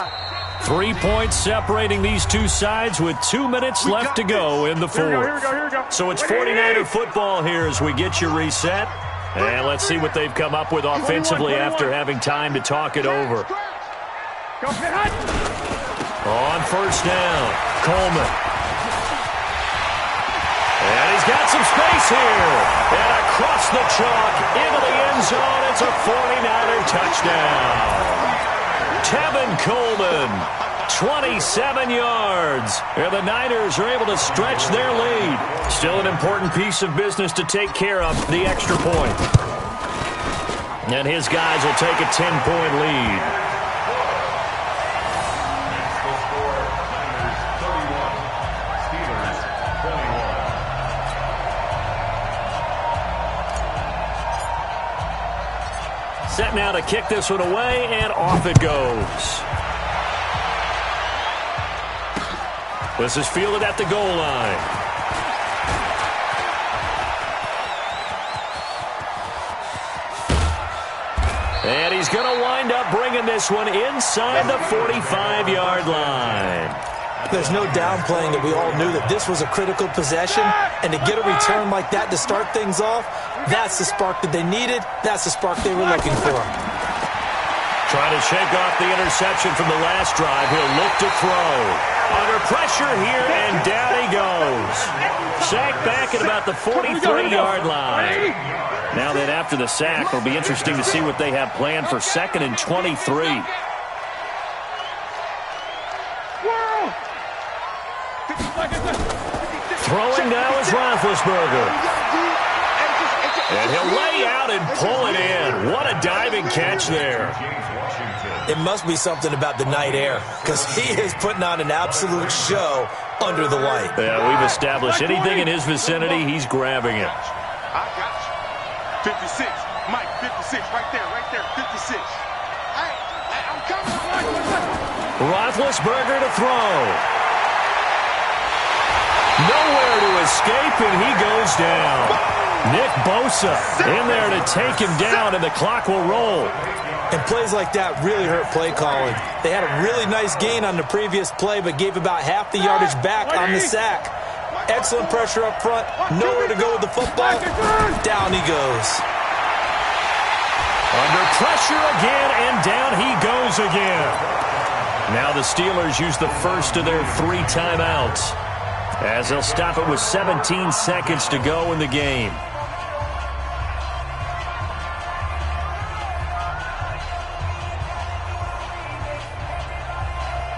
3 points separating these two sides with 2 minutes left to go in the 4th. So it's 49er football here as we get you reset. And let's see what they've come up with offensively after having time to talk it over. On 1st down, Coleman. And he's got some space here. And across the chalk into the end zone, it's a 49er touchdown. Tevin Coleman, 27 yards. And the Niners are able to stretch their lead. Still an important piece of business to take care of, the extra point. And his guys will take a 10-point lead. Set now to kick this one away, and off it goes. This is fielded at the goal line. And he's going to wind up bringing this one inside the 45-yard line. There's no downplaying that we all knew that this was a critical possession, and to get a return like that to start things off, that's the spark that they needed. That's the spark they were looking for. Trying to shake off the interception from the last drive. He'll look to throw. Under pressure here, and down he goes. Sacked back at about the 43-yard line. Now that after the sack, it'll be interesting to see what they have planned for 2nd and 23. Throwing now is Roethlisberger. And he'll lay out and pull it in. What a diving catch there. It must be something about the night air, because he is putting on an absolute show under the light. Yeah, we've established anything in his vicinity, he's grabbing it. I got you. 56. Mike, 56. Right there, 56. Hey, I'm coming. Roethlisberger to throw. Nowhere to escape, and he goes down. Nick Bosa in there to take him down, and the clock will roll. And plays like that really hurt play calling. They had a really nice gain on the previous play, but gave about half the yardage back on the sack. Excellent pressure up front. Nowhere to go with the football. Down he goes. Under pressure again, and down he goes again. Now the Steelers use the first of their 3 timeouts, as they'll stop it with 17 seconds to go in the game.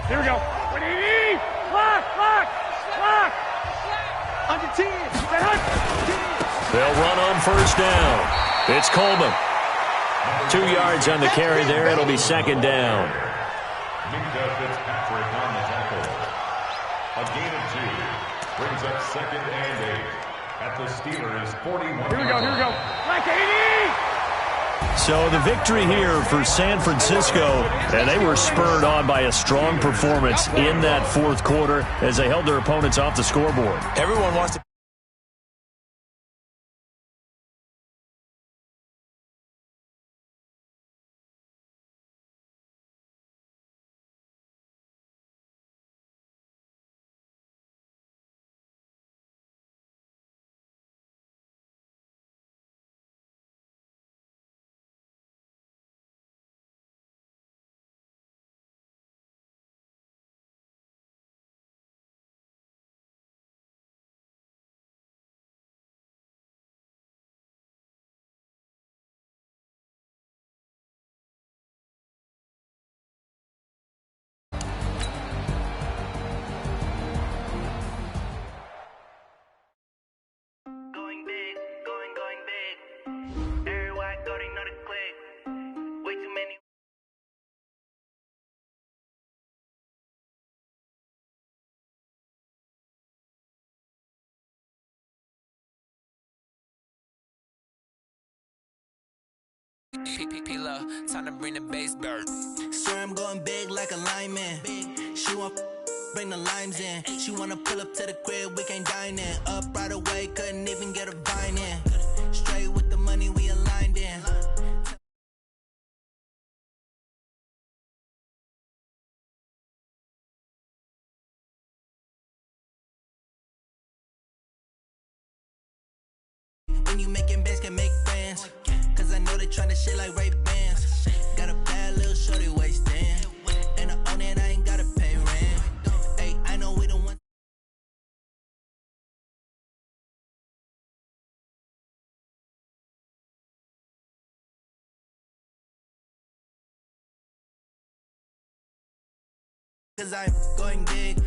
Here we go. Lock. Under 10. They'll run on first down. It's Coleman. 2 yards on the carry there. It'll be second down. Fitzpatrick on the tackle. A gain of 2 brings up second and 8 at the Steelers' 41. Here we go. Like 80. So the victory here for San Francisco, and they were spurred on by a strong performance in that fourth quarter as they held their opponents off the scoreboard. Everyone wants to Time to bring the bass bird. Sir, I'm going big like a lineman. She want bring the limes in. She wanna pull up to the crib, we can't dine in. Up right away, couldn't even get a vine in. Straight with the money, we aligned in. When you making bands, can make friends. Cause I know they tryna shit like Ray-Bans. Got a bad little shorty wasting. And I own it, I ain't gotta pay rent. Hey, I know we don't want. Cause I'm going big.